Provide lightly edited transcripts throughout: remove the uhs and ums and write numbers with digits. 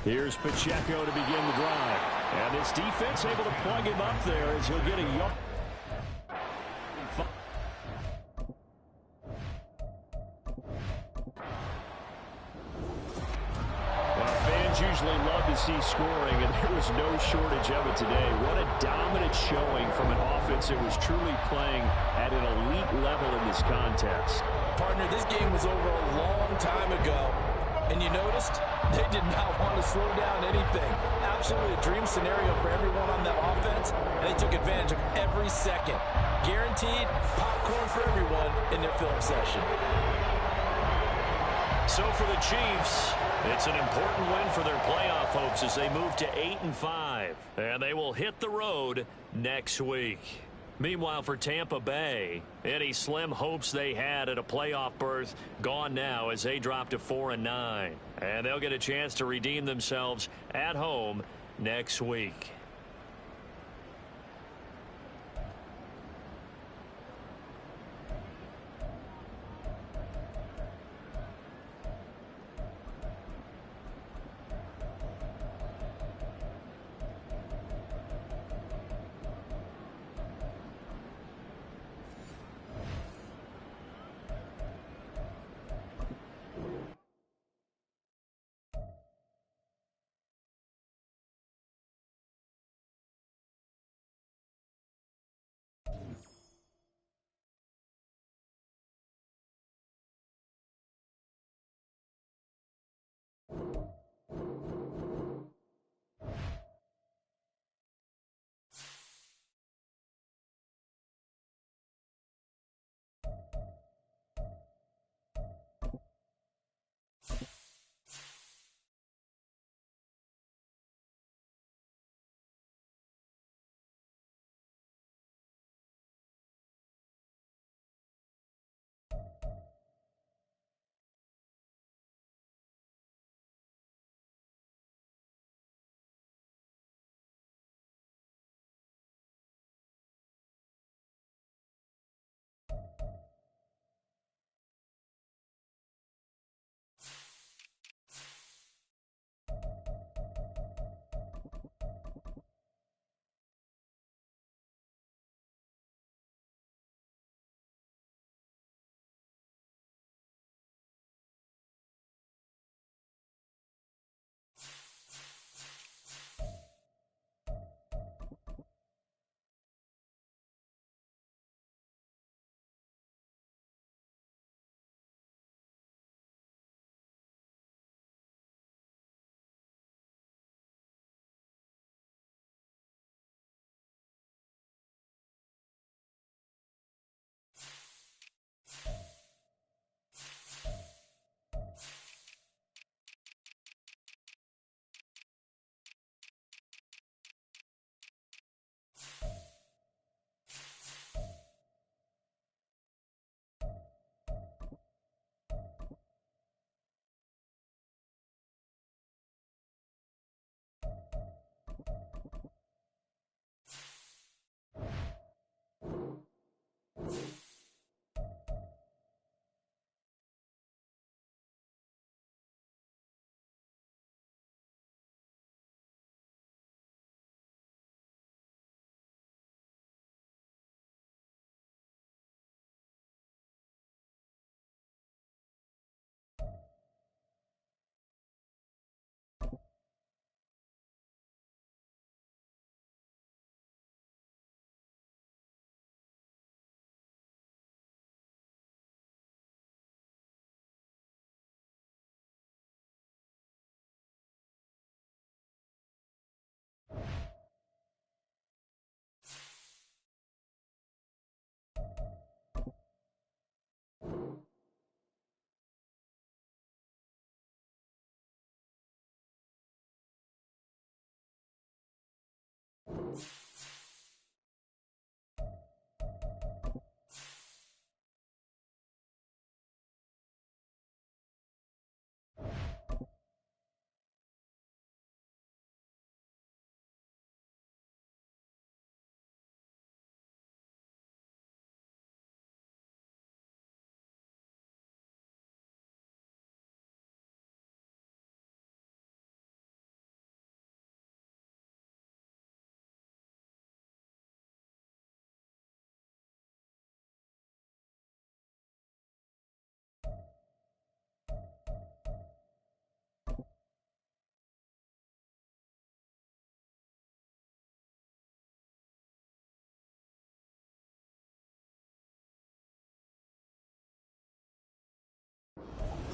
Here's Pacheco to begin the drive. And this defense able to plug him up there as he'll get a yard. Fans usually love to see scoring, and there was no shortage of it today. What a dominant showing from an offense that was truly playing at an elite level in this contest. Partner, this game was over a long time ago. And you noticed they did not want to slow down anything. Absolutely a dream scenario for everyone on that offense, and they took advantage of every second. Guaranteed popcorn for everyone in their film session. So for the Chiefs, it's an important win for their playoff hopes as they move to 8-5. And they will hit the road next week. Meanwhile, for Tampa Bay, any slim hopes they had at a playoff berth gone now as they drop to 4-9. And they'll get a chance to redeem themselves at home next week.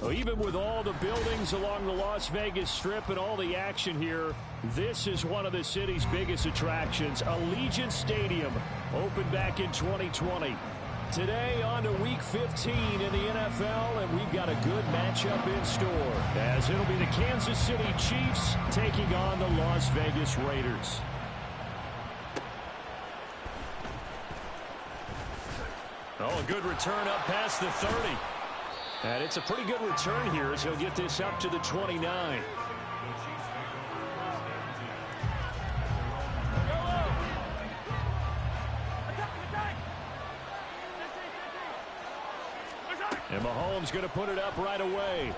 Well, even with all the buildings along the Las Vegas Strip and all the action here, this is one of the city's biggest attractions. Allegiant Stadium opened back in 2020. Today on to Week 15 in the NFL, and we've got a good matchup in store, as it'll be the Kansas City Chiefs taking on the Las Vegas Raiders. Oh, a good return up past the 30. And it's a pretty good return here as he'll get this up to the 29. And Mahomes going to put it up right away.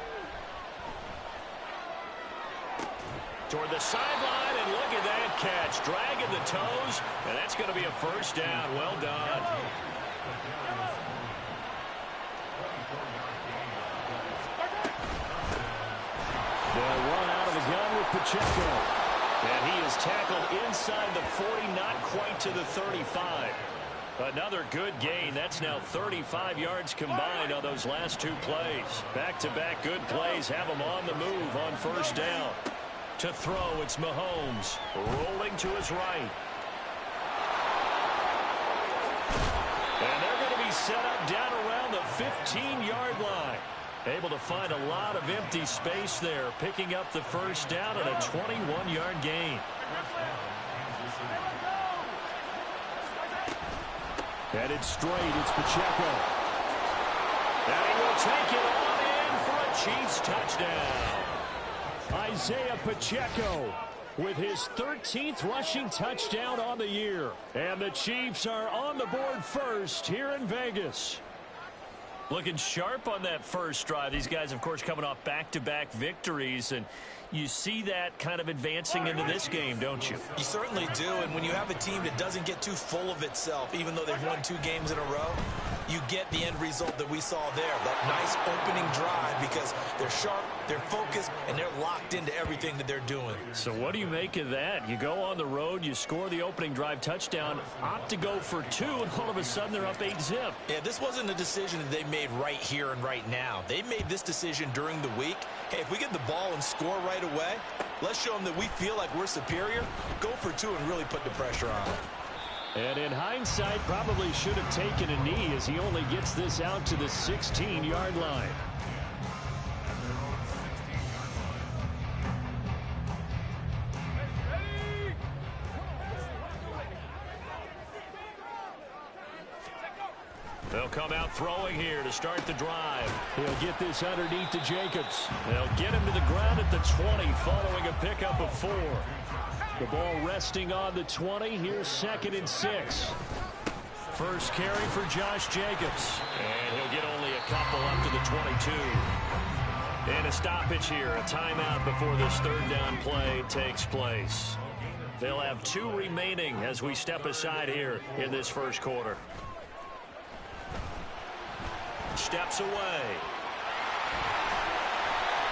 Toward the sideline, and look at that catch. Dragging the toes, and that's going to be a first down. Well done. They'll run out of the gun with Pacheco. And he is tackled inside the 40, not quite to the 35. Another good gain. That's now 35 yards combined on those last two plays. Back-to-back good plays have them on the move on first down. To throw, it's Mahomes rolling to his right. And they're going to be set up down around the 15-yard line. Able to find a lot of empty space there, picking up the first down and a 21-yard gain. Headed straight, it's Pacheco. And he will take it on in for a Chiefs touchdown. Isaiah Pacheco with his 13th rushing touchdown on the year. And the Chiefs are on the board first here in Vegas. Looking sharp on that first drive. These guys, of course, coming off back-to-back victories, and you see that kind of advancing into this game, don't you? You certainly do, and when you have a team that doesn't get too full of itself, even though they've won 2 games in a row, you get the end result that we saw there, that nice opening drive, because they're sharp, they're focused, and they're locked into everything that they're doing. So what do you make of that? You go on the road, you score the opening drive touchdown, opt to go for 2, and all of a sudden they're up 8-zip. Yeah, this wasn't a decision that they made right here and right now. They made this decision during the week. Hey, if we get the ball and score right away, let's show them that we feel like we're superior. Go for 2 and really put the pressure on them. And in hindsight, probably should have taken a knee as he only gets this out to the 16-yard line. They'll come out throwing here to start the drive. He'll get this underneath to Jacobs. They'll get him to the ground at the 20 following a pickup of 4. The ball resting on the 20. Here's 2nd and 6. First carry for Josh Jacobs. And he'll get only a couple up to the 22. And a stoppage here. A timeout before this 3rd down play takes place. They'll have 2 remaining as we step aside here in this first quarter. Steps away.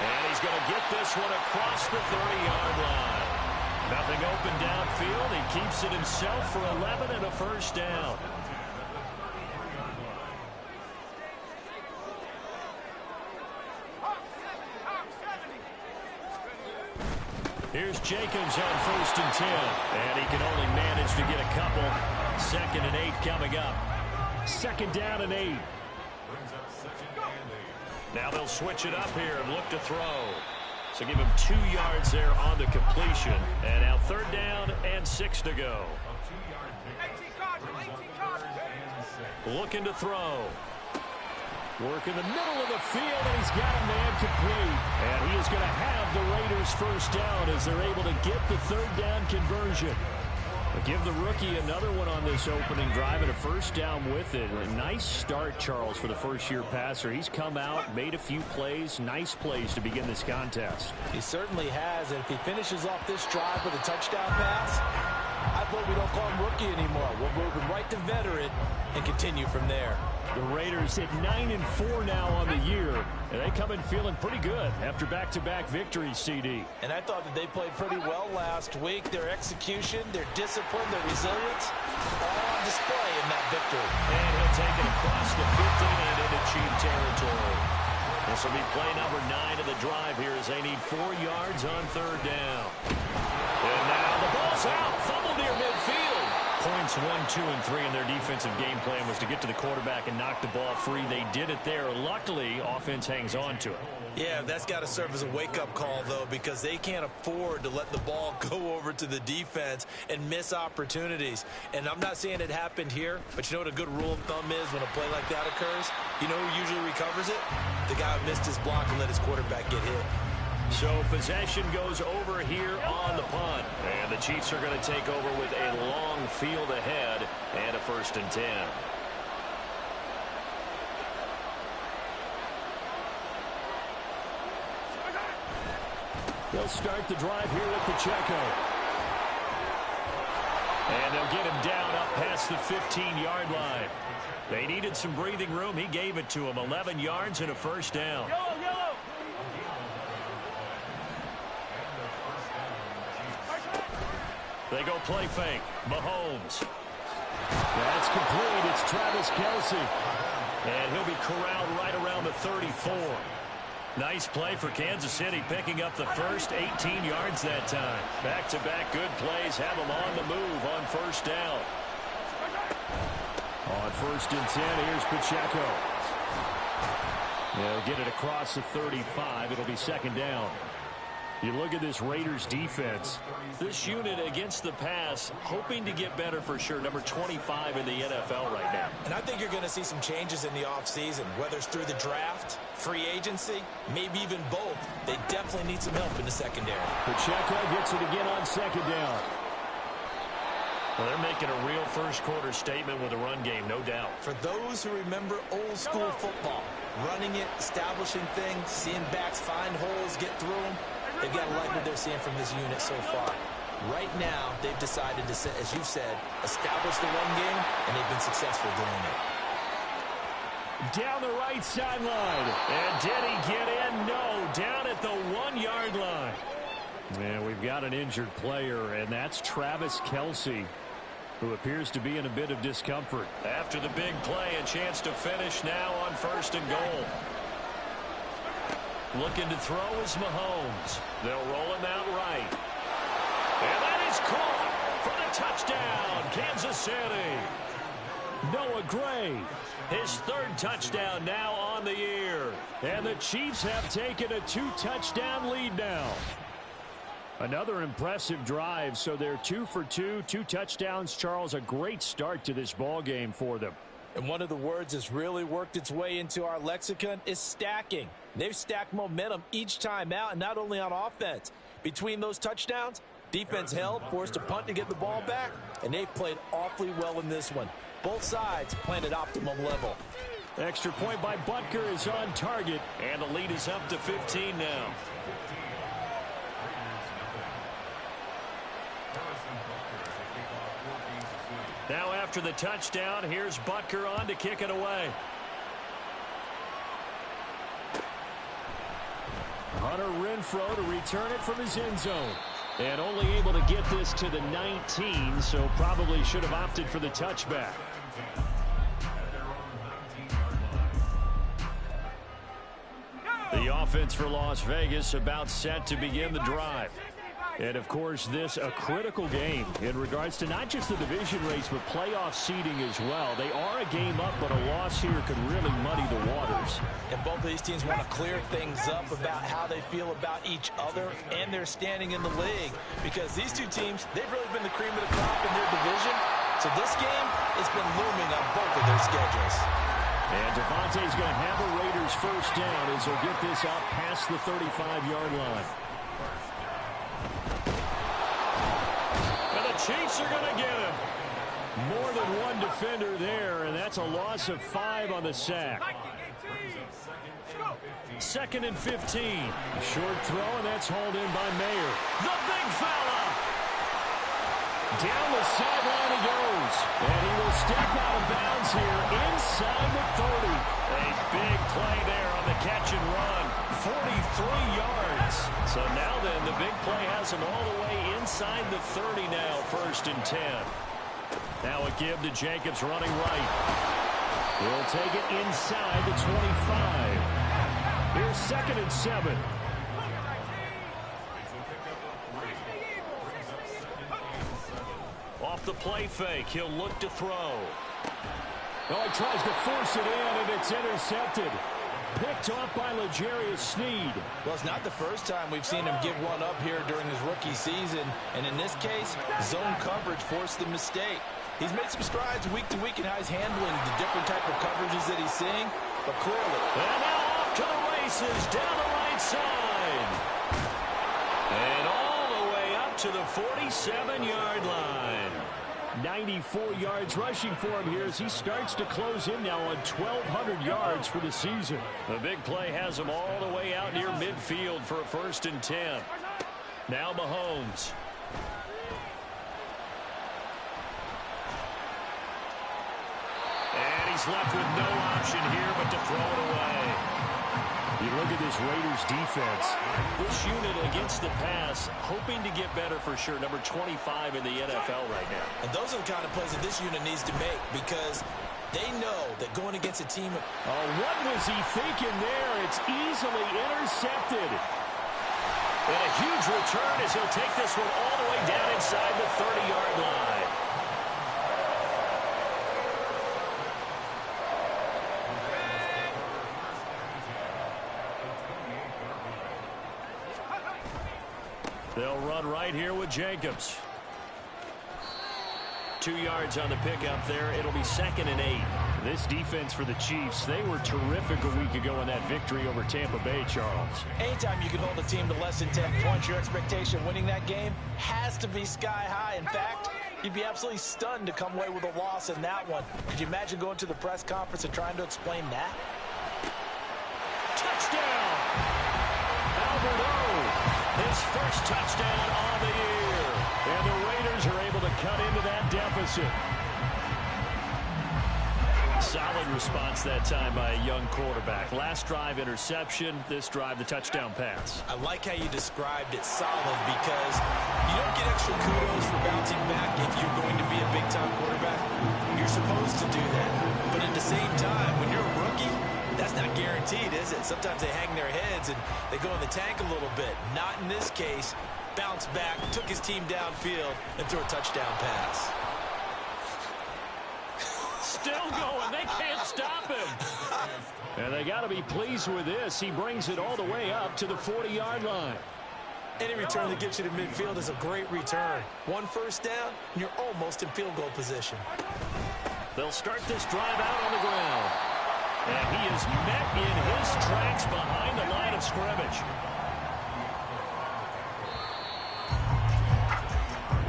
And he's going to get this one across the 30-yard line. Nothing open downfield. He keeps it himself for 11 and a first down. Here's Jacobs on 1st and 10. And he can only manage to get a couple. 2nd and 8 coming up. 2nd down and 8. Now they'll switch it up here and look to throw. So give him 2 yards there on the completion. And now 3rd down and 6 to go. Looking to throw. Work in the middle of the field, and he's got a man complete. And he is going to have the Raiders first down as they're able to get the 3rd down conversion. Give the rookie another one on this opening drive and a first down with it. A nice start, Charles, for the first-year passer. He's come out, made a few plays, nice plays to begin this contest. He certainly has, and if he finishes off this drive with a touchdown pass, I vote we don't call him rookie anymore. We'll move him right to veteran and continue from there. The Raiders hit 9-4 now on the year, and they come in feeling pretty good after back-to-back victories, CD. And I thought that they played pretty well last week. Their execution, their discipline, their resilience, all on display in that victory. And he'll take it across the 15 and into Chief territory. This will be play number 9 of the drive here as they need 4 yards on 3rd down. And now the ball's out. Fumble near midfield. Points 1, 2, and 3 in their defensive game plan was to get to the quarterback and knock the ball free. They did it there. Luckily, offense hangs on to it. Yeah, that's got to serve as a wake-up call, though, because they can't afford to let the ball go over to the defense and miss opportunities. And I'm not saying it happened here, but you know what a good rule of thumb is when a play like that occurs? You know who usually recovers it? The guy who missed his block and let his quarterback get hit. So possession goes over here on the punt. And the Chiefs are going to take over with a long field ahead and a 1st and 10. They'll start the drive here with Pacheco. And they'll get him down up past the 15-yard line. They needed some breathing room. He gave it to him. 11 yards and a 1st down. They go play fake. Mahomes. That's complete. It's Travis Kelce. And he'll be corralled right around the 34. Nice play for Kansas City, picking up the first 18 yards that time. Back-to-back good plays have them on the move on 1st down. On 1st and 10, here's Pacheco. They'll get it across the 35. It'll be 2nd down. You look at this Raiders defense. This unit against the pass, hoping to get better for sure. Number 25 in the NFL right now. And I think you're going to see some changes in the offseason, whether it's through the draft, free agency, maybe even both. They definitely need some help in the secondary. Pacheco gets it again on 2nd down. Well, they're making a real first-quarter statement with a run game, no doubt. For those who remember old-school football, running it, establishing things, seeing backs find holes, get through them, they've got to like what they're seeing from this unit so far. Right now, they've decided to, as you said, establish the run game, and they've been successful doing it. Down the right sideline. And did he get in? No, down at the 1-yard line. And we've got an injured player, and that's Travis Kelce, who appears to be in a bit of discomfort. After the big play, a chance to finish now on 1st and goal. Looking to throw is Mahomes. They'll roll him out right. And that is caught for the touchdown, Kansas City. Noah Gray. His 3rd touchdown now on the year. And the Chiefs have taken a 2-touchdown lead now. Another impressive drive, so they're 2 for 2, 2 touchdowns. Charles, a great start to this ball game for them. And one of the words that's really worked its way into our lexicon is stacking. They've stacked momentum each time out, and not only on offense. Between those touchdowns, defense held, forced a punt to get the ball back, and they've played awfully well in this one. Both sides playing at optimum level. Extra point by Butker is on target. And the lead is up to 15 now. Now after the touchdown, here's Butker on to kick it away. Hunter Renfrow to return it from his end zone. And only able to get this to the 19, so probably should have opted for the touchback. The offense for Las Vegas about set to begin the drive. And, of course, this a critical game in regards to not just the division race, but playoff seeding as well. They are a game up, but a loss here could really muddy the waters. And both of these teams want to clear things up about how they feel about each other and their standing in the league. Because these two teams, they've really been the cream of the crop in their division. So this game has been looming on both of their schedules. And Devontae's going to have a Raiders 1st down as he'll get this out past the 35-yard line. Chiefs are going to get him. More than one defender there, and that's a loss of 5 on the sack. 2nd and 15. A short throw, and that's hauled in by Mayer. The big fella. Down the sideline he goes. And he will step out of bounds here inside the 30. A big play there on the catch and run. 43 yards. So now then, the big play has him all the way inside the 30 now, 1st and 10. Now a give to Jacobs running right. He'll take it inside the 25. Here's 2nd and 7. Off the play fake, he'll look to throw. Oh, he tries to force it in, and it's intercepted. Picked off by L'Jarius Sneed. Well, it's not the first time we've seen him give one up here during his rookie season. And in this case, zone coverage forced the mistake. He's made some strides week to week in how he's handling the different type of coverages that he's seeing. But clearly. And now off to the races down the right side. And all the way up to the 47-yard line. 94 yards rushing for him here as he starts to close in now on 1,200 yards for the season. The big play has him all the way out near midfield for a 1st and 10. Now Mahomes. And he's left with no option here but to throw it away. You look at this Raiders defense. This unit against the pass, hoping to get better for sure. Number 25 in the NFL right now. And those are the kind of plays that this unit needs to make because they know that going against a team. Oh, what was he thinking there? It's easily intercepted. And a huge return as he'll take this one all the way down inside the 30-yard line. They'll run right here with Jacobs. 2 yards on the pickup there. It'll be 2nd and 8. This defense for the Chiefs, they were terrific a week ago in that victory over Tampa Bay, Charles. Anytime you can hold a team to less than 10 points, your expectation winning that game has to be sky high. In fact, you'd be absolutely stunned to come away with a loss in that one. Could you imagine going to the press conference and trying to explain that? Touchdown! Albert O. His first touchdown on the year. And the Raiders are able to cut into that deficit. Solid response that time by a young quarterback. Last drive interception, this drive the touchdown pass. I like how you described it, solid, because you don't get extra kudos for bouncing back if you're going to be a big-time quarterback. You're supposed to do that. But at the same time, when you're a rookie, that's not guaranteed, is it? Sometimes they hang their heads and they go in the tank a little bit. Not in this case. Bounced back, took his team downfield, and threw a touchdown pass. Still going. They can't stop him. And they got to be pleased with this. He brings it all the way up to the 40-yard line. Any return that gets you to midfield is a great return. 1 first down, and you're almost in field goal position. They'll start this drive out on the ground. And he is met in his tracks behind the line of scrimmage.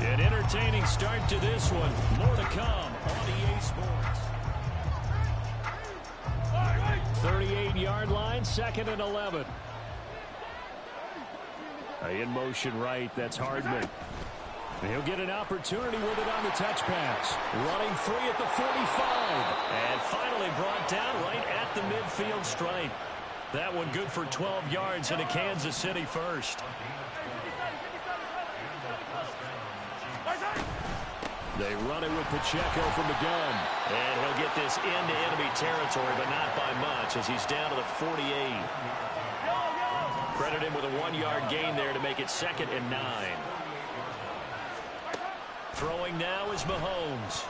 An entertaining start to this one. More to come on EA Sports. 38-yard line, 2nd and 11. In motion right, that's Hardman. He'll get an opportunity with it on the touch pass. Running free at the 45. And finally brought down right at the midfield stripe. That one good for 12 yards and a Kansas City first. They run it with Pacheco from the gun. And he'll get this into enemy territory, but not by much as he's down to the 48. Credit him with a 1-yard gain there to make it 2nd and 9. Throwing now is Mahomes.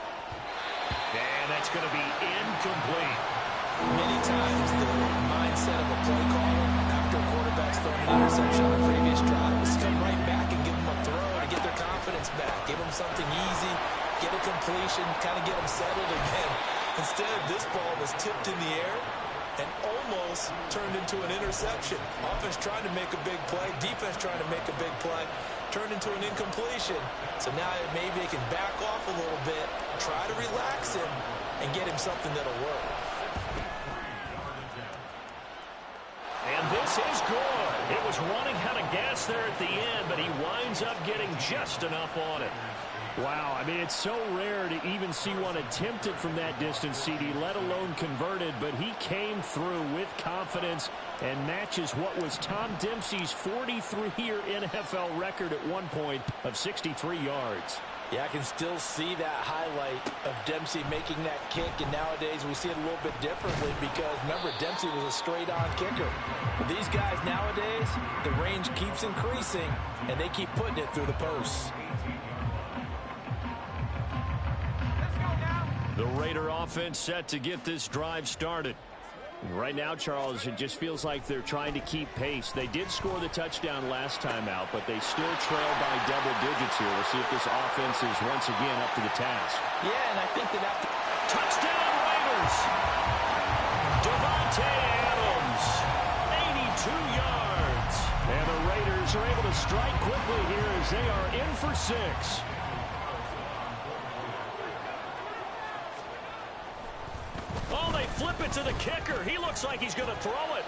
And that's going to be incomplete. Many times the mindset of a play caller after a quarterback's thrown an interception on a previous drive is to come right back and give them a throw to get their confidence back. Give them something easy, get a completion, kind of get them settled again. Instead, this ball was tipped in the air and almost turned into an interception. Offense trying to make a big play, defense trying to make a big play, turned into an incompletion. So now maybe they can back off a little bit, try to relax him, and get him something that'll work. And this is good. It was running out of gas there at the end, but he winds up getting just enough on it. Wow, I mean, it's so rare to even see one attempted from that distance, CD, let alone converted, but he came through with confidence and matches what was Tom Dempsey's 43-year NFL record at one point of 63 yards. Yeah, I can still see that highlight of Dempsey making that kick, and nowadays we see it a little bit differently because, remember, Dempsey was a straight-on kicker. But these guys nowadays, the range keeps increasing, and they keep putting it through the posts. The Raider offense set to get this drive started. Right now, Charles, it just feels like they're trying to keep pace. They did score the touchdown last time out, but they still trail by double digits here. We'll see if this offense is once again up to the task. Yeah, and I think that touchdown Raiders! Davante Adams, 82 yards. And the Raiders are able to strike quickly here as they are in for 6. Oh, they flip it to the kicker. He looks like he's going to throw it.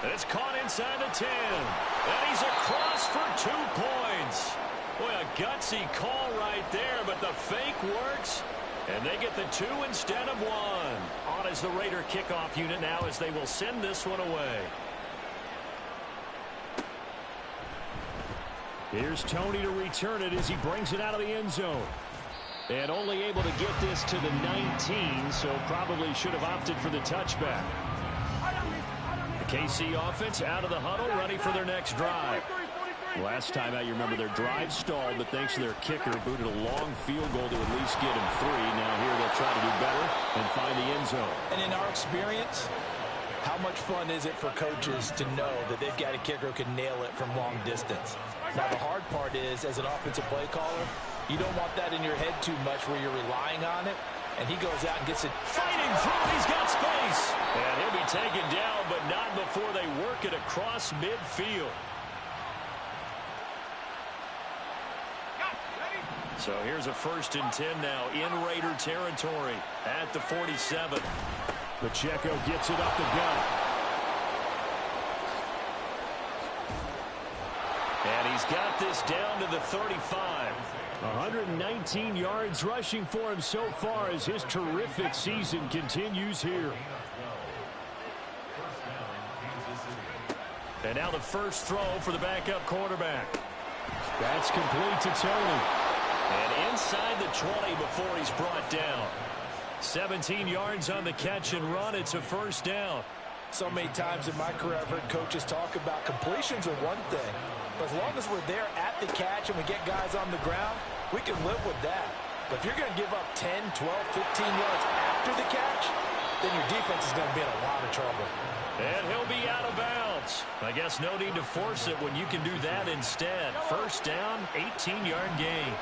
And it's caught inside the 10. And he's across for 2 points. Boy, a gutsy call right there, but the fake works. And they get the 2 instead of 1. On as the Raider kickoff unit now as they will send this one away. Here's Tony to return it as he brings it out of the end zone. And only able to get this to the 19, so probably should have opted for the touchback. The KC offense out of the huddle, ready for their next drive. Last time out, you remember their drive stalled, but thanks to their kicker, booted a long field goal to at least get him 3. Now here they'll try to do better and find the end zone. And in our experience, how much fun is it for coaches to know that they've got a kicker who can nail it from long distance? Now, the hard part is, as an offensive play caller, you don't want that in your head too much where you're relying on it, and he goes out and gets it. Fighting through, he's got space. And he'll be taken down, but not before they work it across midfield. So here's a 1st and 10 now in Raider territory at the 47. Pacheco gets it up the gut. And he's got this down to the 35. 119 yards rushing for him so far as his terrific season continues here. And now the first throw for the backup quarterback. That's complete to Tony. And inside the 20 before he's brought down. 17 yards on the catch and run. It's a 1st down. So many times in my career, I've heard coaches talk about completions are one thing. But as long as we're there at the catch and we get guys on the ground, we can live with that. But if you're going to give up 10, 12, 15 yards after the catch, then your defense is going to be in a lot of trouble. And he'll be out of bounds. I guess no need to force it when you can do that instead. 1st down, 18-yard gain.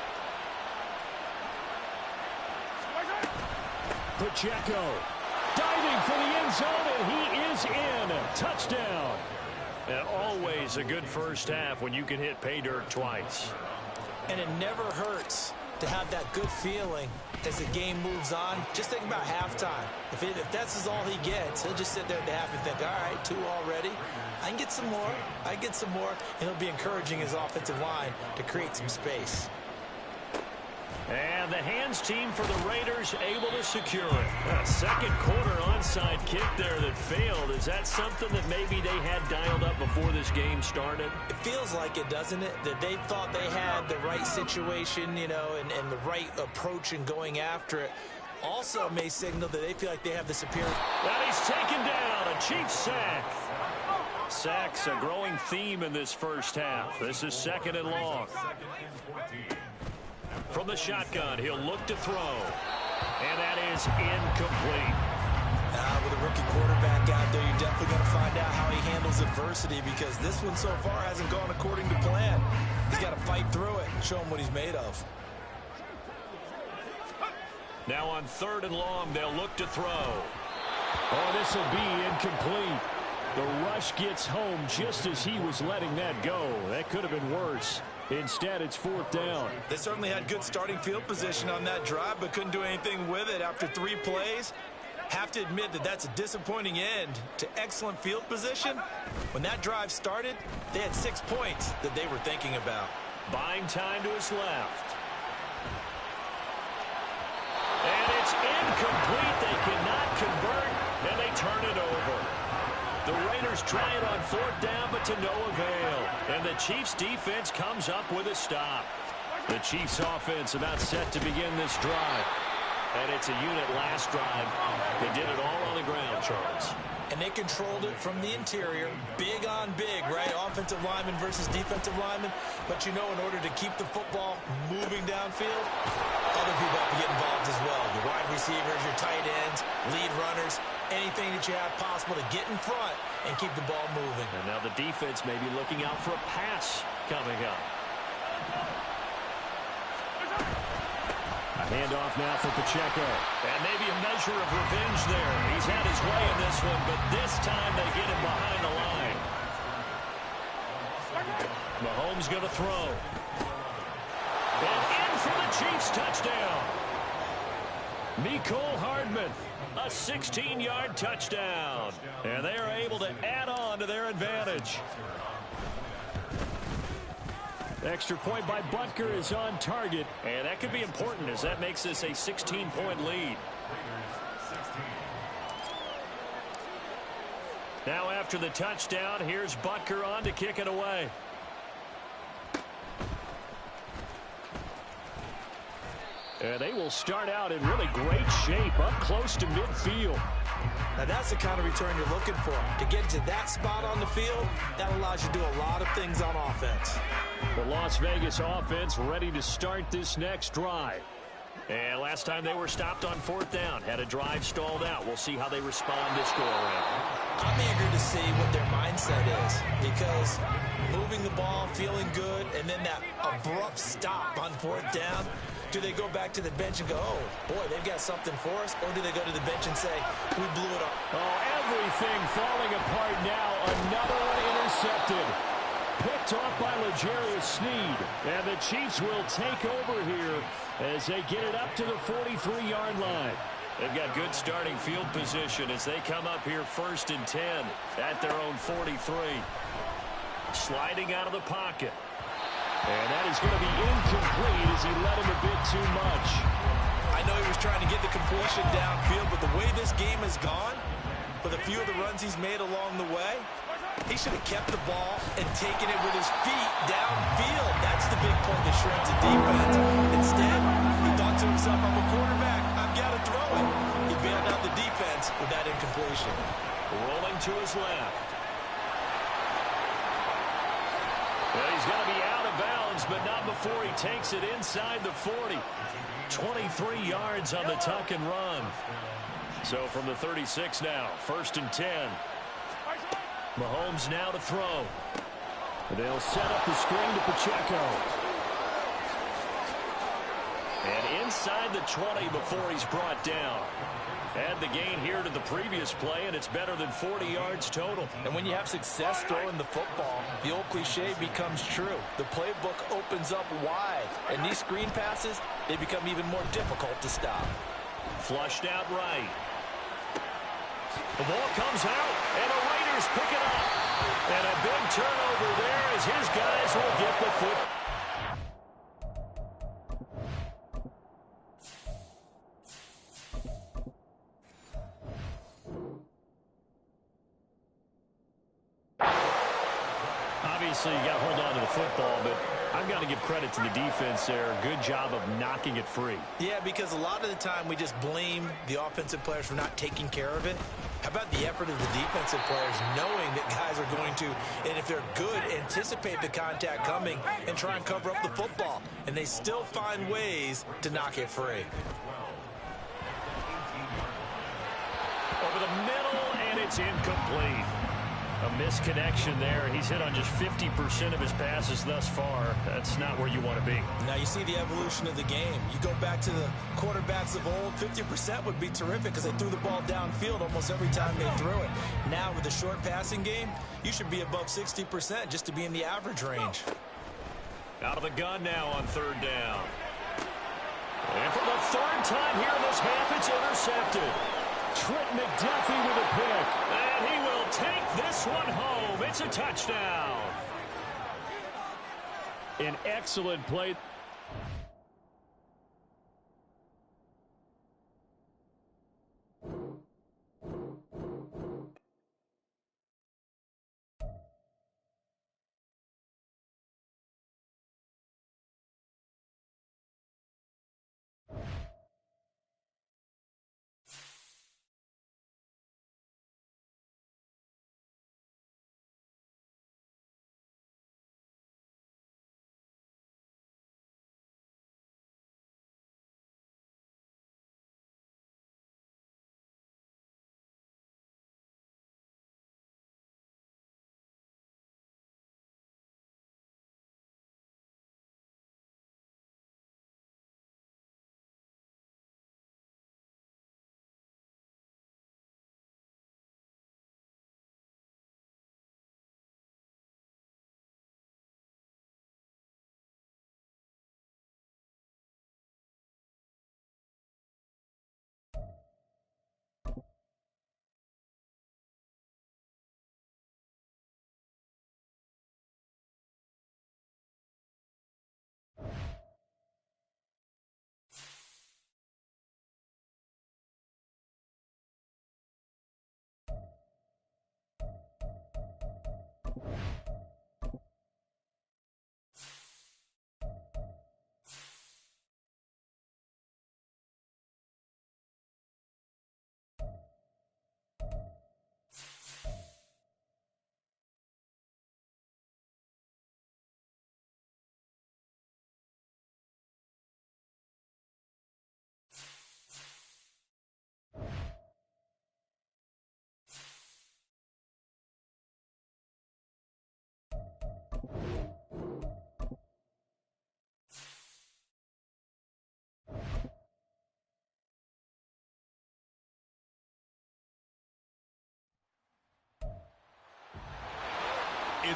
Pacheco diving for the end zone, and he is in. Touchdown. And always a good first half when you can hit pay dirt twice. And it never hurts to have that good feeling as the game moves on. Just think about halftime. If that's all he gets, he'll just sit there at the half and think, all right, 2 already. I can get some more. I can get some more. And he'll be encouraging his offensive line to create some space. And the hands team for the Raiders able to secure it. A second quarter onside kick there that failed. Is that something that maybe they had dialed up before this game started? It feels like it, doesn't it? That they thought they had the right situation, you know, and the right approach in going after it. Also may signal that they feel like they have the superior. And he's taken down. A Chiefs sack. Sacks a growing theme in this first half. This is 2nd and long. From the shotgun, he'll look to throw. And that is incomplete. With a rookie quarterback out there, you're definitely going to find out how he handles adversity because this one so far hasn't gone according to plan. He's got to fight through it and show him what he's made of. Now on 3rd and long, they'll look to throw. Oh, this will be incomplete. The rush gets home just as he was letting that go. That could have been worse. Instead, it's 4th down. They certainly had good starting field position on that drive, but couldn't do anything with it after 3 plays. Have to admit that that's a disappointing end to excellent field position. When that drive started, they had 6 points that they were thinking about. Buying time to his left. And it's incomplete. They cannot convert, and they turn it over. The Raiders try it on 4th down, but to no avail. And the Chiefs defense comes up with a stop. The Chiefs offense about set to begin this drive. And it's a unit last drive. They did it all on the ground, Charles. And they controlled it from the interior, big on big, right? Offensive lineman versus defensive lineman. But you know, in order to keep the football moving downfield, other people have to get involved as well. Your wide receivers, your tight ends, lead runners, anything that you have possible to get in front and keep the ball moving. And now the defense may be looking out for a pass coming up. A handoff now for Pacheco. And maybe a measure of revenge there. He's had his way in this one, but this time they get him behind the line. Mahomes going to throw. And in for the Chiefs touchdown. Mecole Hardman. A 16-yard touchdown. And they are able to add on to their advantage. Extra point by Butker is on target. And that could be important as that makes this a 16-point lead. Now after the touchdown, here's Butker on to kick it away. And they will start out in really great shape, up close to midfield. Now that's the kind of return you're looking for. To get to that spot on the field, that allows you to do a lot of things on offense. The Las Vegas offense ready to start this next drive. And last time they were stopped on fourth down, had a drive stalled out. We'll see how they respond this go-around. I'm eager to see what their mindset is, because moving the ball, feeling good, and then that abrupt stop on fourth down, do they go back to the bench and go, oh, boy, they've got something for us? Or do they go to the bench and say, we blew it up? Oh, everything falling apart now. Another one intercepted. Picked off by L'Jarius Sneed. And the Chiefs will take over here as they get it up to the 43-yard line. They've got good starting field position as they come up here 1st and 10 at their own 43. Sliding out of the pocket. And that is going to be incomplete as he led him a bit too much. I know he was trying to get the completion downfield, but the way this game has gone, with a few of the runs he's made along the way, he should have kept the ball and taken it with his feet downfield. That's the big point that shreds the defense. Instead, he thought to himself, I'm a quarterback, I've got to throw it. He bailed out the defense with that incompletion. Rolling to his left. Well, he's going to be out of bounds, but not before he takes it inside the 40. 23 yards on the tuck and run. So from the 36 now, 1st and 10. Mahomes now to throw. They'll set up the screen to Pacheco. And inside the 20 before he's brought down. Add the gain here to the previous play, and it's better than 40 yards total. And when you have success throwing the football, the old cliche becomes true. The playbook opens up wide, and these screen passes, they become even more difficult to stop. Flushed out right. The ball comes out, and the Raiders pick it up. And a big turnover there as his guys will get the foot. Obviously, you got to hold on to the football, but I've got to give credit to the defense there. Good job of knocking it free. Yeah, because a lot of the time we just blame the offensive players for not taking care of it. How about the effort of the defensive players knowing that guys are going to, and if they're good, anticipate the contact coming and try and cover up the football. And they still find ways to knock it free. Over the middle, and it's incomplete. A misconnection there. He's hit on just 50% of his passes thus far. That's not where you want to be. Now you see the evolution of the game. You go back to the quarterbacks of old, 50% would be terrific because they threw the ball downfield almost every time they threw it. Now with the short passing game, you should be above 60% just to be in the average range. Out of the gun now on 3rd down. And for the 3rd time here in this half, it's intercepted. Trent McDuffie with a pick. And he will take this one home. It's a touchdown. An excellent play.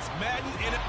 It's Madden in it.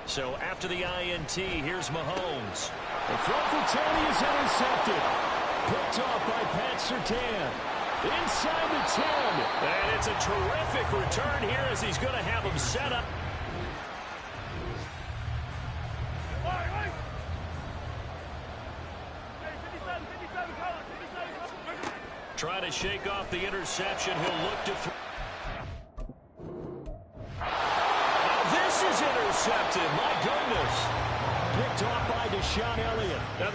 So after the INT, here's Mahomes. The throw for Tony is intercepted. Picked off by Pat Surtain. Inside the 10. And it's a terrific return here as he's going to have him set up. Trying to shake off the interception. He'll look to throw. This is intercepted. My goodness. Picked off by Deshaun Elliott. Now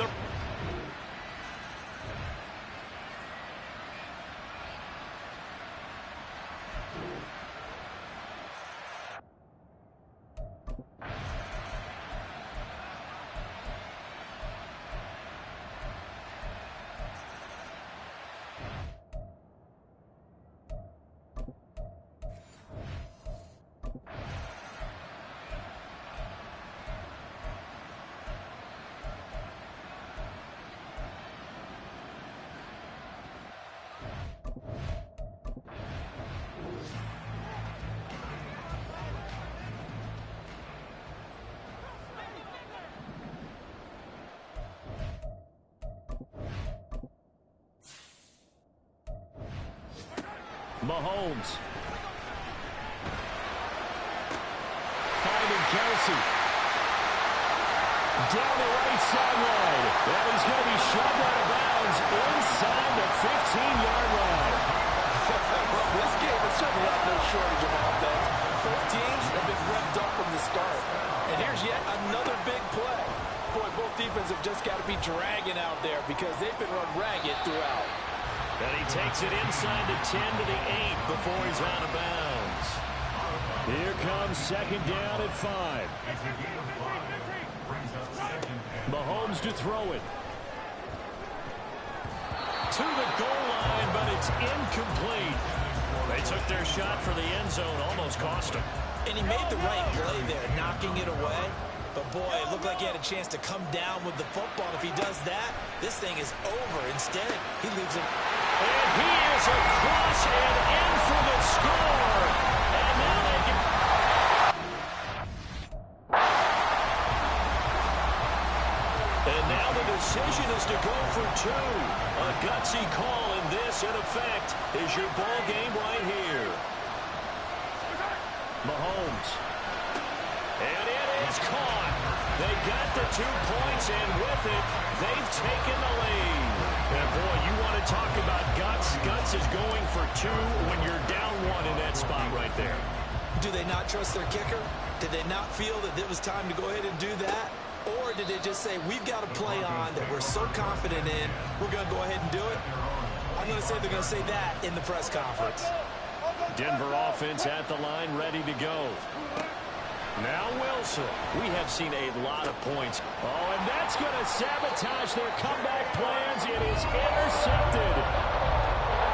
Mahomes. Finding Kelsey. Down the right sideline. And he's going to be shoved out of bounds inside the 15-yard line. This game has certainly had no shortage of offense. Both teams have been revved up from the start. And here's yet another big play. Boy, both defenses have just got to be dragging out there because they've been run ragged throughout. And he takes it inside the 10 to the 8 before he's out of bounds. Here comes second down at 5. Mahomes to throw it. To the goal line, but it's incomplete. They took their shot for the end zone, almost cost him. And he made the right play there, knocking it away. But, boy, it looked like he had a chance to come down with the football. If he does that, this thing is over. Instead, he leaves it. And he is across and in for the score. And now they can... And now the decision is to go for 2. A gutsy call, and this, in effect, is your ball game right here. Mahomes. And it is caught. They got the 2 points, and with it, they've taken the lead. And, boy, you want to talk about guts. Guts is going for 2 when you're down 1 in that spot right there. Do they not trust their kicker? Did they not feel that it was time to go ahead and do that? Or did they just say, we've got a play on that we're so confident in, we're going to go ahead and do it? I'm going to say they're going to say that in the press conference. Denver offense at the line, ready to go. Now Wilson. We have seen a lot of points. Oh, and that's going to sabotage their comeback plans. It is intercepted.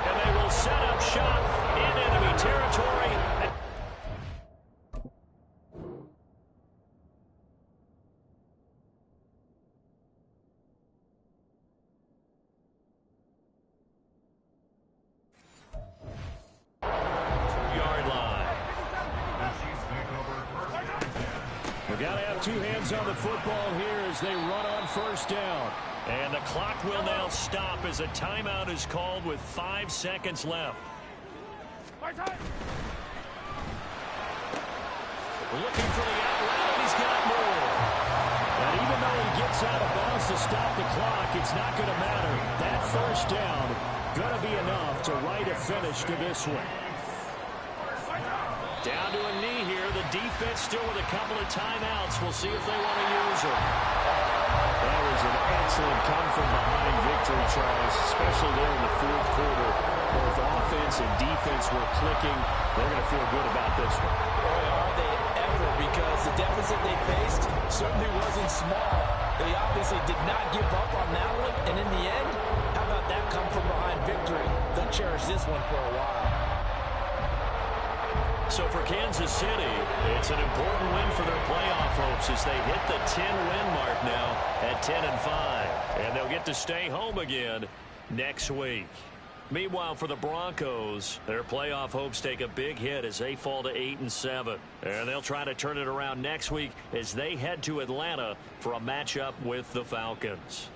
And they will set up shop in enemy territory. We've got to have 2 hands on the football here as they run on first down. And the clock will now stop as a timeout is called with 5 seconds left. Looking for the out route, and he's got more. And even though he gets out of bounds to stop the clock, it's not going to matter. That first down going to be enough to write a finish to this one. Down to a knee here. The defense still with a couple of timeouts. We'll see if they want to use them. That was an excellent come-from-behind victory, Charles, especially there in the fourth quarter. Both offense and defense were clicking. They're going to feel good about this one. Boy, are they ever, because the deficit they faced certainly wasn't small. They obviously did not give up on that one, and in the end, how about that come-from-behind victory? They'll cherish this one for a while. So for Kansas City, it's an important win for their playoff hopes as they hit the 10-win mark now at 10-5. And they'll get to stay home again next week. Meanwhile, for the Broncos, their playoff hopes take a big hit as they fall to 8-7. And they'll try to turn it around next week as they head to Atlanta for a matchup with the Falcons.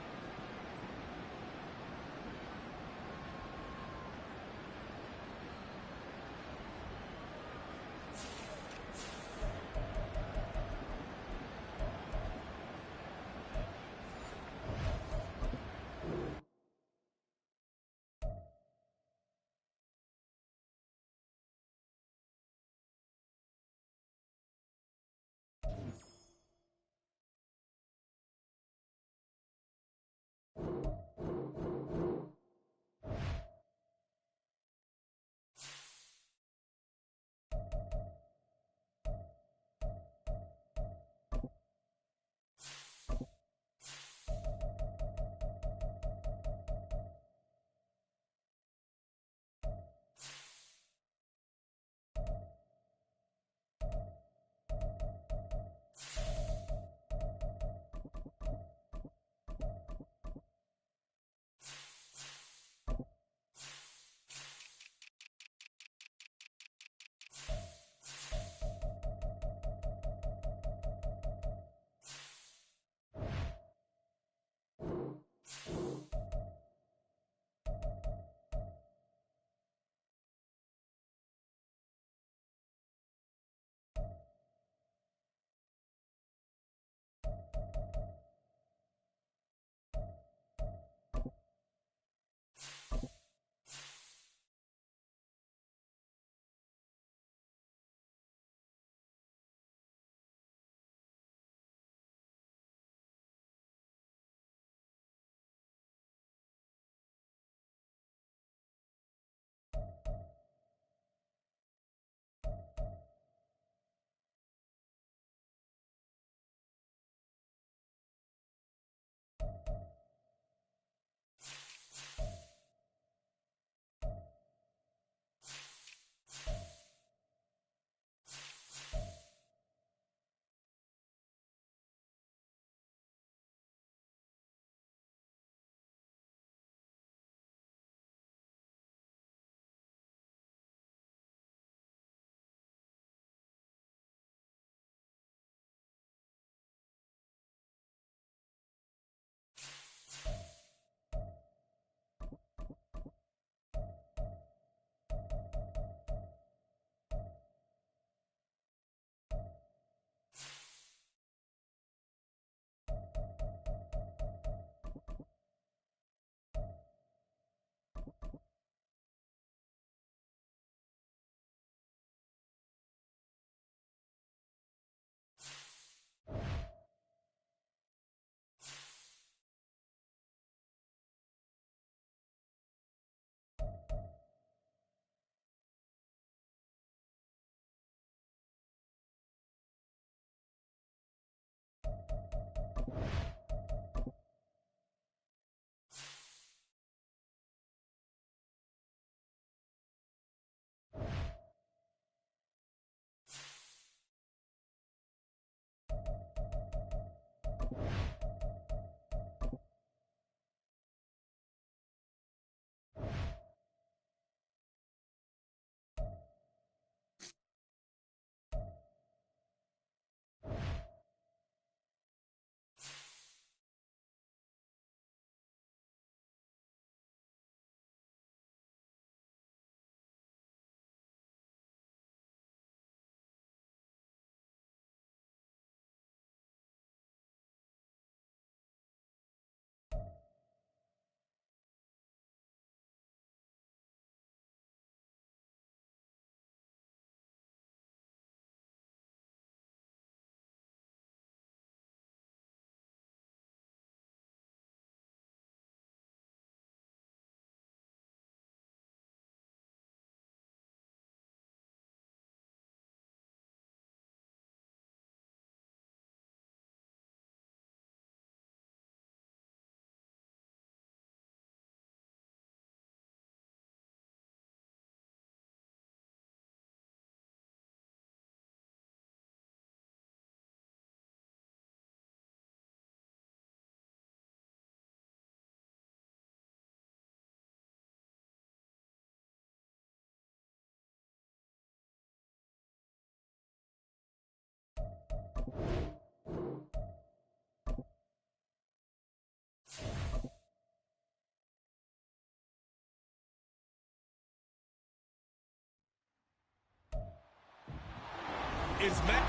is met.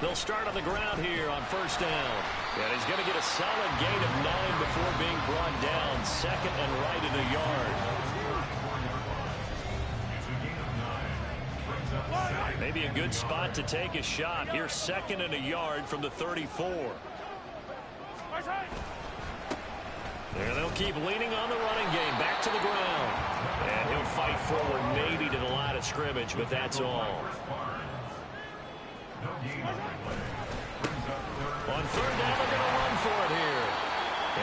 They'll start on the ground here on first down. And he's going to get a solid gain of 9 before being brought down. Second and right at a yard. Maybe a good spot to take a shot. Here's second and a yard from the 34. There they'll keep leaning on the running game. Back to the ground. And he'll fight forward maybe to the line of scrimmage, but that's all. On third down, they're going to run for it here.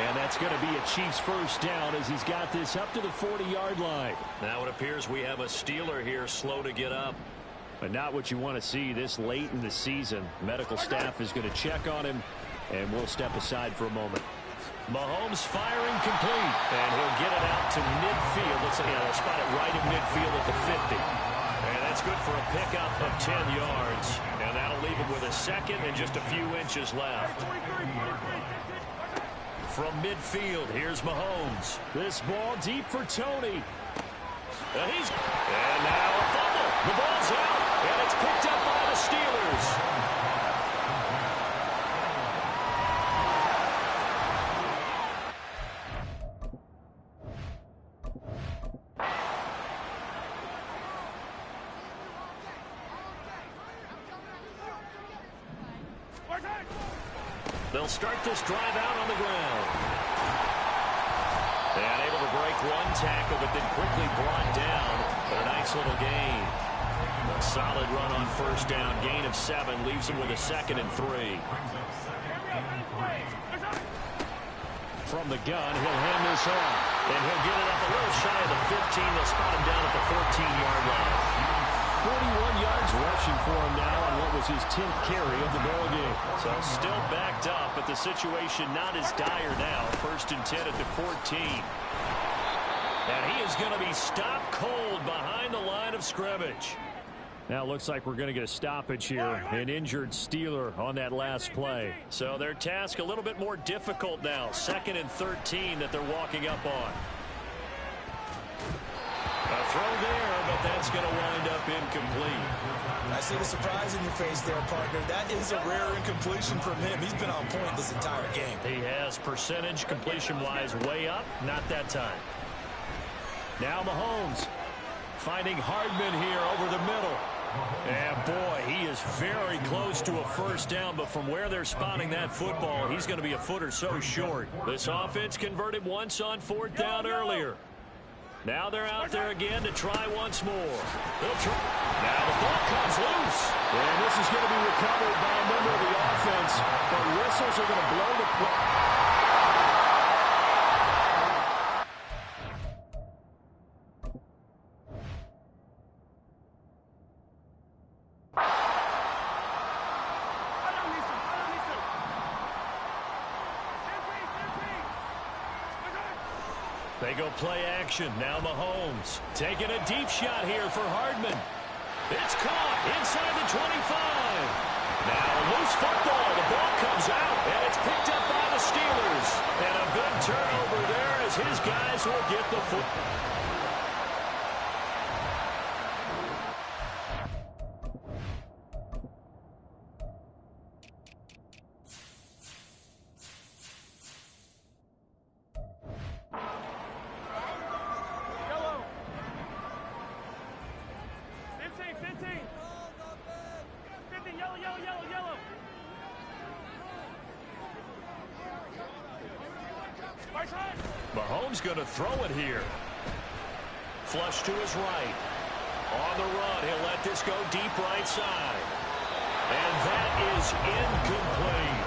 And that's going to be a Chiefs first down as he's got this up to the 40-yard line. Now it appears we have a Steeler here slow to get up. But not what you want to see this late in the season. Medical staff is going to check on him, and we'll step aside for a moment. Mahomes firing complete, and he'll get it out to midfield. Looks like they'll spot it right at midfield at the 50. And that's good for a pickup of 10 yards. And that'll leave him with a second and just a few inches left. From midfield, here's Mahomes. This ball deep for Tony. And now a fumble. The ball's out, and it's picked up by the Steelers. They'll start this drive out on the ground. And able to break one tackle, but then quickly brought down. But a nice little gain. A solid run on first down. Gain of 7 leaves him with a second and 3. From the gun, he'll hand this off. And he'll get it up a little shy of the 15. They'll spot him down at the 14-yard line. 41 yards rushing for him now on what was his 10th carry of the ball game. So still backed up, but the situation not as dire now. First and 10 at the 14. And he is going to be stopped cold behind the line of scrimmage. Now it looks like we're going to get a stoppage here. An injured Steeler on that last play. So their task a little bit more difficult now. Second and 13 that they're walking up on. A throw there, but that's going to wind up incomplete. I see the surprise in your face there, partner. That is a rare incompletion from him. He's been on point this entire game. He has percentage completion-wise way up. Not that time. Now Mahomes finding Hardman here over the middle. And boy, he is very close to a first down, but from where they're spotting that football, he's going to be a foot or so short. This offense converted once on fourth down earlier. Now they're out there again to try once more. Now the ball comes loose. And this is going to be recovered by a member of the offense. But whistles are going to blow the play. They go play action. Now Mahomes taking a deep shot here for Hardman. It's caught inside the 25. Now a loose football. The ball comes out, and it's picked up by the Steelers. And a big turnover there as his guys will get the football. Mahomes going to throw it here. Flush to his right. On the run, he'll let this go deep right side. And that is incomplete.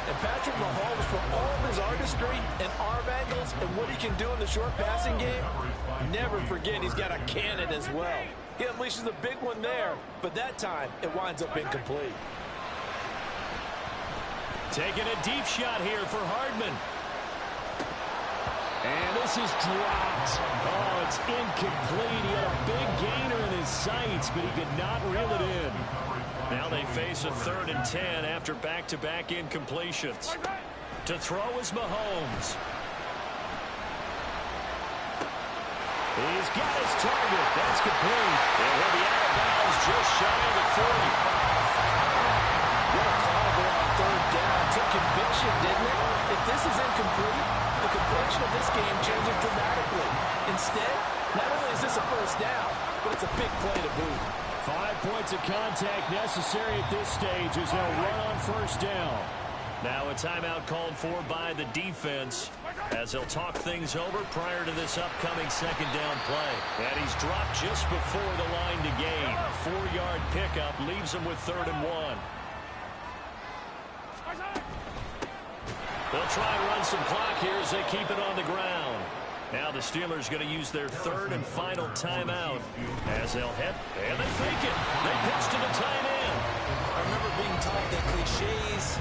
And Patrick Mahomes, for all of his artistry and arm angles and what he can do in the short passing game, never forget he's got a cannon as well. He unleashes a big one there, but that time it winds up incomplete. Taking a deep shot here for Hardman. And this is dropped. Oh, it's incomplete. He had a big gainer in his sights, but he could not reel it in. Now they face a 3rd and 10 after back-to-back incompletions. To throw is Mahomes. He's got his target. That's complete. And he'll be out of bounds just shy of the 40. What a call there on 3rd down. Took conviction, didn't it? If this is incomplete, the complexion of this game changes dramatically. Instead, not only is this a 1st down, but it's a big play to boot. 5 points of contact necessary at this stage as they'll run on 1st down. Now a timeout called for by the defense as they'll talk things over prior to this upcoming 2nd down play. And he's dropped just before the line to gain. 4-yard pickup leaves him with 3rd and 1. They'll try and run some clock here as they keep it on the ground. Now the Steelers going to use their 3rd and final timeout as they'll head, and they fake it. They pitch to the tight end. I remember being taught that cliches.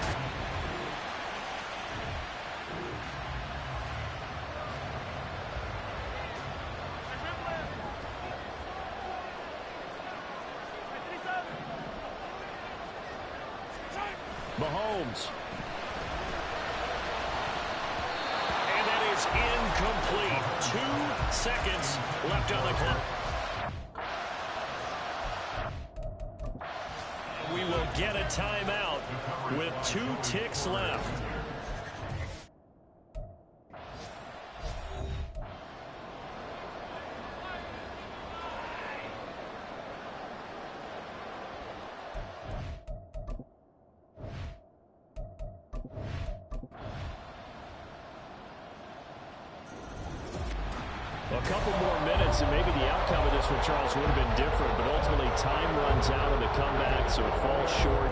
Mahomes. Incomplete. 2 seconds left on the clock. We will get a timeout with 2 ticks left. A couple more minutes, and maybe the outcome of this one, Charles, would have been different, but ultimately time runs out in the comeback, so it falls short,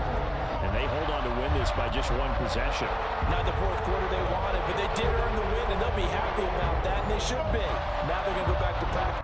and they hold on to win this by just 1 possession. Not the 4th quarter they wanted, but they did earn the win, and they'll be happy about that, and they should be. Now they're going to go back to practice.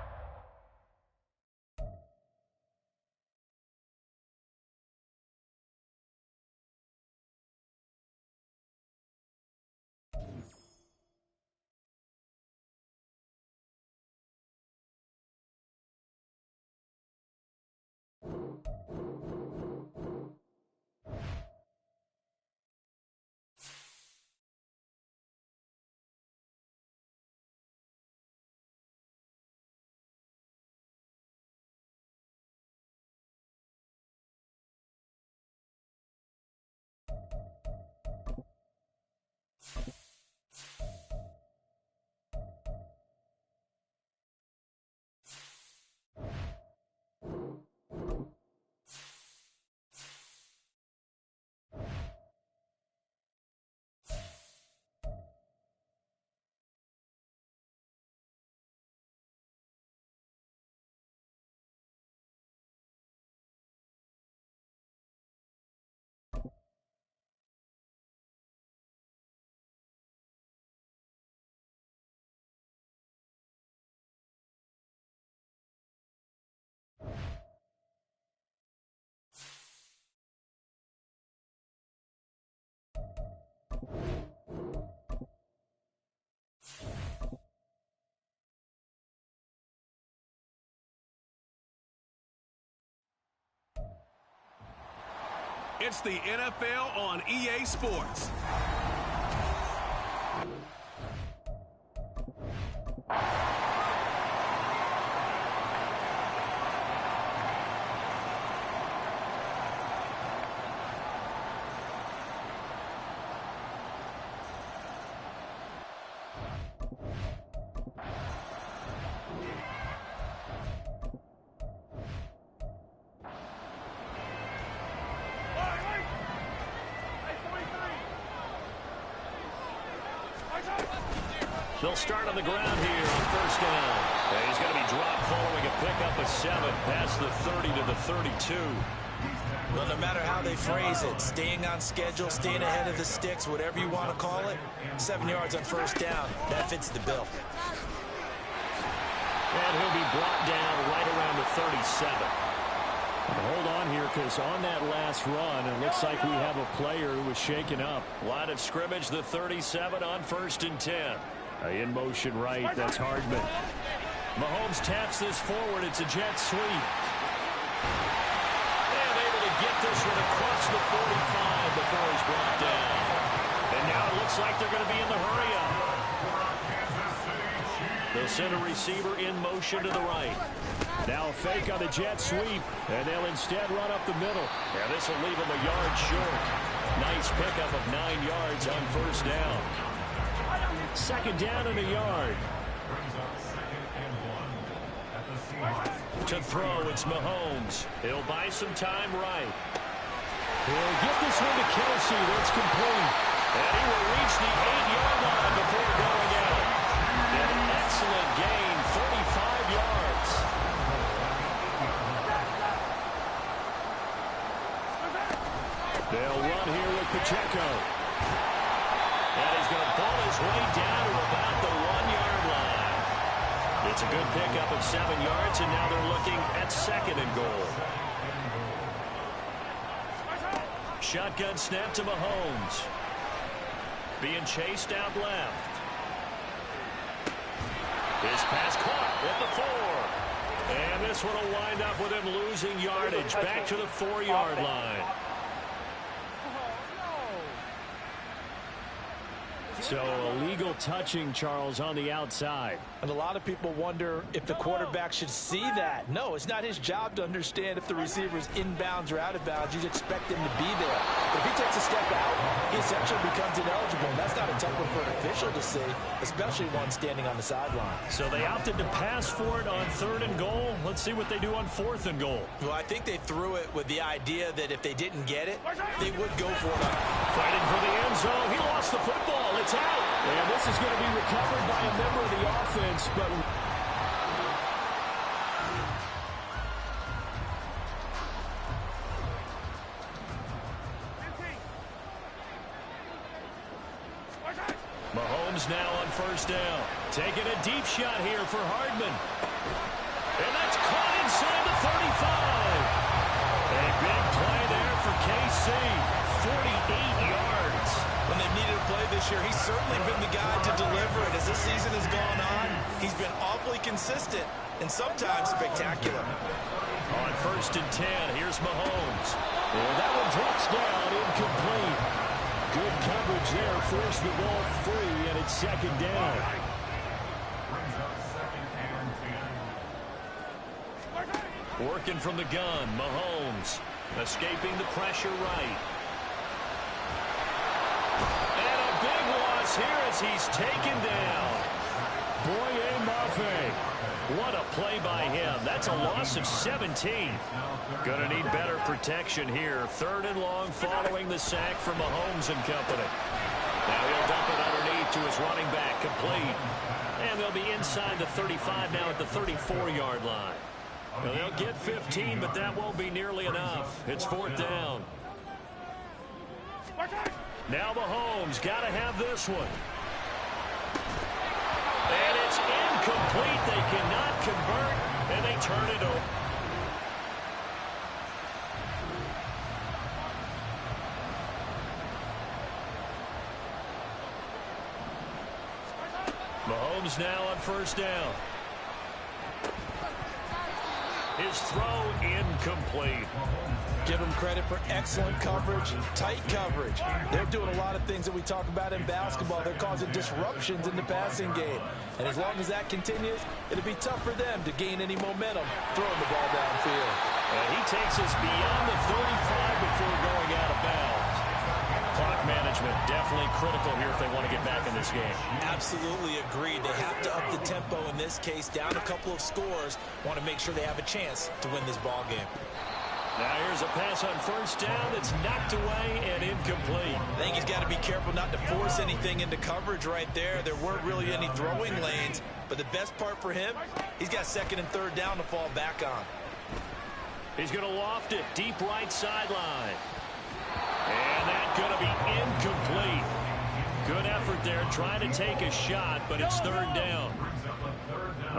It's the NFL on EA Sports. They'll start on the ground here on 1st down. And he's going to be dropped following a pickup of 7 past the 30 to the 32. Well, no matter how they phrase it, staying on schedule, staying ahead of the sticks, whatever you want to call it, 7 yards on 1st down, that fits the bill. And he'll be brought down right around the 37. Hold on here, because on that last run, it looks like we have a player who was shaken up. Line of scrimmage, the 37 on 1st and 10. In motion right, that's Hardman. Mahomes taps this forward. It's a jet sweep. And able to get this one across the 45 before he's brought down. And now it looks like they're going to be in the hurry-up. They'll send a receiver in motion to the right. Now a fake on the jet sweep, and they'll instead run up the middle. Yeah, this will leave him a yard short. Nice pickup of 9 yards on 1st down. 2nd down and a yard. To throw, it's Mahomes. He'll buy some time right. He'll get this one to Kelsey. That's complete. And he will reach the 8-yard line before going out. An excellent gain, 35 yards. They'll run here with Pacheco. And he's going to pull his way down to about the 1-yard line. It's a good pickup of 7 yards, and now they're looking at 2nd and goal. Shotgun snap to Mahomes. Being chased out left. His pass caught at the 4. And this one will wind up with him losing yardage back to the 4-yard line. So illegal touching, Charles, on the outside. And a lot of people wonder if the quarterback should see that. No, it's not his job to understand if the receiver is inbounds or out of bounds. You expect him to be there. But if he takes a step out, he essentially becomes ineligible. And that's not a tough one for an official to see, especially one standing on the sideline. So they opted to pass for it on 3rd and goal. Let's see what they do on 4th and goal. Well, I think they threw it with the idea that if they didn't get it, they would go for it. Fighting for the end zone. He lost the football. It's out. And this is going to be recovered by a member of the offense, but Mahomes now on 1st down. Taking a deep shot here for Hardman. And that's caught inside the 35. A big play there for KC. 48 yards. When they've needed a play this year, he's certainly been the guy to deliver it. As this season has gone on, he's been awfully consistent and sometimes spectacular. On 1st and 10, here's Mahomes. and that one drops down, incomplete. Good coverage there, forced the ball free, and it's 2nd down. Working from the gun, Mahomes. Escaping the pressure right. And a big loss here as he's taken down. Boye Mafe. What a play by him. That's a loss of 17. Gonna need better protection here. 3rd and long following the sack from Mahomes and company. Now he'll dump it underneath to his running back, complete. And they'll be inside the 35 now at the 34-yard line. Well, they'll get 15, but that won't be nearly enough. It's 4th down. Now Mahomes got to have this one. And it's incomplete. They cannot convert, and they turn it over. Mahomes now on 1st down. His throw incomplete. Give them credit for excellent coverage, tight coverage. They're doing a lot of things that we talk about in basketball. They're causing disruptions in the passing game. And as long as that continues, it'll be tough for them to gain any momentum throwing the ball downfield. And he takes us beyond the 35 before going out of bounds. Clock management definitely critical here if they want to get back in this game. Absolutely agreed. They have to up the tempo in this case, down a couple of scores. Want to make sure they have a chance to win this ball game. Now here's a pass on 1st down that's knocked away and incomplete. I think he's got to be careful not to force anything into coverage right there. There weren't really any throwing lanes, but the best part for him, he's got 2nd and 3rd down to fall back on. He's going to loft it deep right sideline. And that's going to be incomplete. Good effort there, trying to take a shot, but it's third down.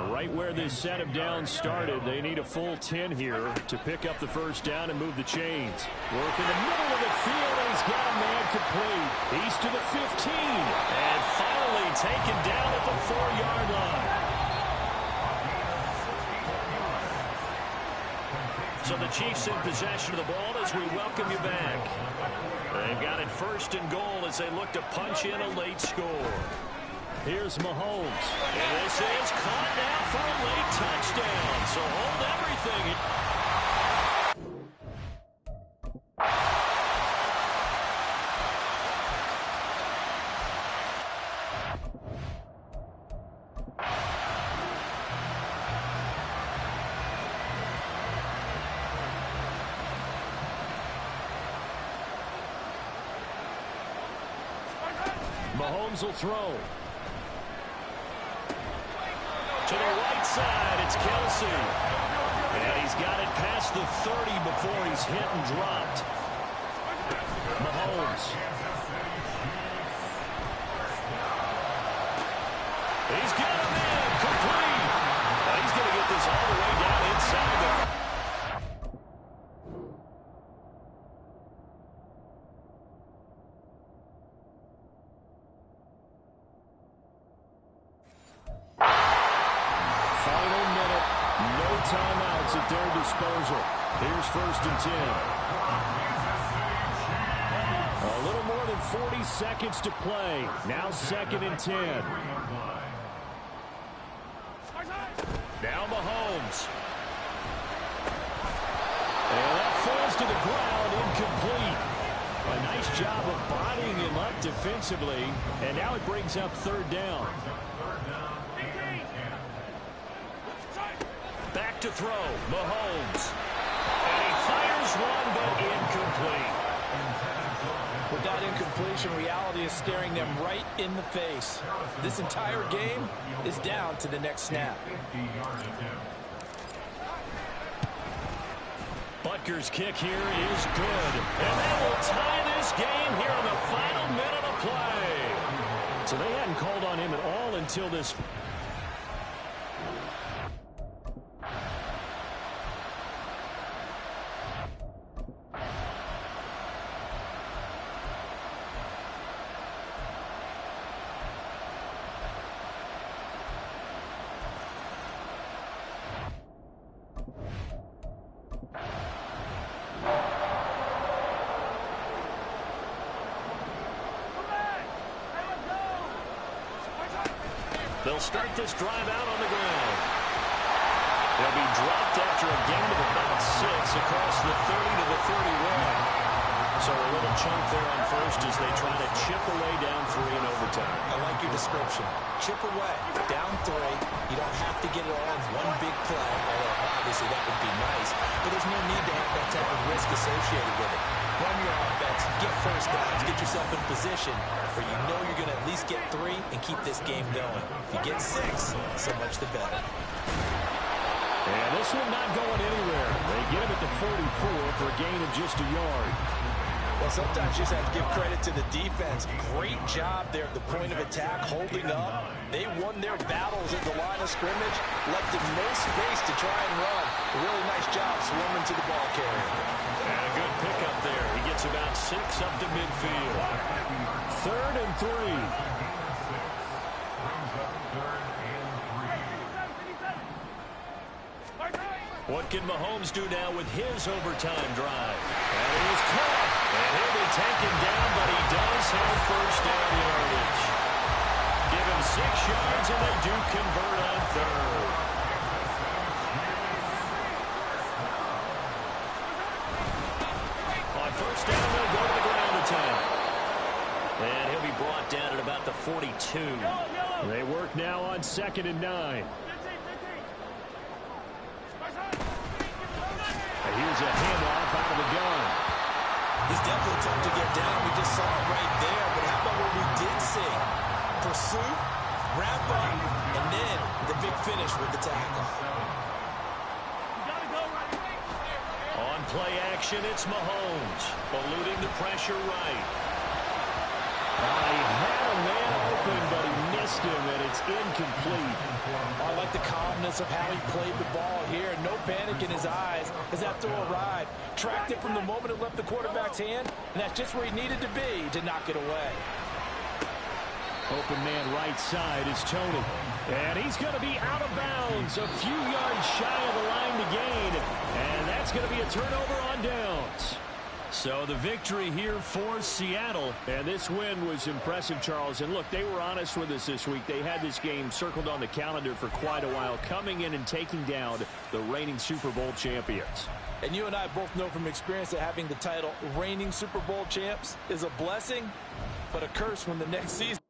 Right where this set of downs started, they need a full 10 here to pick up the first down and move the chains. Work in the middle of the field, and he's got a man complete. He's to the 15. And finally taken down at the 4-yard line. So the Chiefs in possession of the ball as we welcome you back. They've got it first and goal as they look to punch in a late score. Here's Mahomes. And this is caught now for a late touchdown. So hold everything. Mahomes will throw. To the right side, it's Kelsey. And he's got it past the 30 before he's hit and dropped. Mahomes. He's got him in, complete. Now he's going to get this all the way down inside the... Timeouts at their disposal. Here's first and 10. A little more than 40 seconds to play. Now second and 10. Now Mahomes. And that falls to the ground, incomplete. A nice job of bodying him up defensively. And now it brings up third down. Back to throw, Mahomes. And he fires one, but incomplete. With that incompletion, reality is staring them right in the face. This entire game is down to the next snap. Butker's kick here is good. And that will tie this game here in the final minute of play. So they hadn't called on him at all until this... They'll start this drive out on the ground. They'll be dropped after a gain of about 6 across the 30 to the 31. So a little chunk there on first as they try to chip away down 3 in overtime. I like your description. Chip away, down 3. You don't have to get it all in one big play, although obviously that would be nice. But there's no need to have that type of risk associated with it. Run your offense, get first downs, get yourself in position where you know you're going to at least get 3 and keep this game going. If you get 6, so much the better. And this one not going anywhere. They get him at the 44 for a gain of just a yard. Well, sometimes you just have to give credit to the defense. Great job there at the point of attack, holding up. They won their battles at the line of scrimmage, left them no space to try and run. A really nice job swarming to the ball carrier. And a good pickup there. He gets about 6 up to midfield. 3rd and 3. What can Mahomes do now with his overtime drive? And he is caught. And he'll be taken down, but he does have first down yardage. Give him 6 yards, and they do convert on 3rd. On first down, they'll go to the ground attack. And he'll be brought down at about the 42. They work now on 2nd and 9. Here's a handoff out of the gun. He's definitely tough to get down. We just saw it right there. But how about what we did see? Pursuit, wrap up, and then the big finish with the tackle. On play action, it's Mahomes. Eluding the pressure right. He had a open, but he missed him, and it's incomplete. I like the calmness of how he played the ball here. No panic in his eyes as that throw arrived. Tracked it from the moment it left the quarterback's hand, and that's just where he needed to be to knock it away. Open man right side is Tony. And he's going to be out of bounds, a few yards shy of the line to gain. And that's going to be a turnover on downs. So the victory here for Seattle. And this win was impressive, Charles. And look, they were honest with us this week. They had this game circled on the calendar for quite a while, coming in and taking down the reigning Super Bowl champions. And you and I both know from experience that having the title reigning Super Bowl champs is a blessing, but a curse when the next season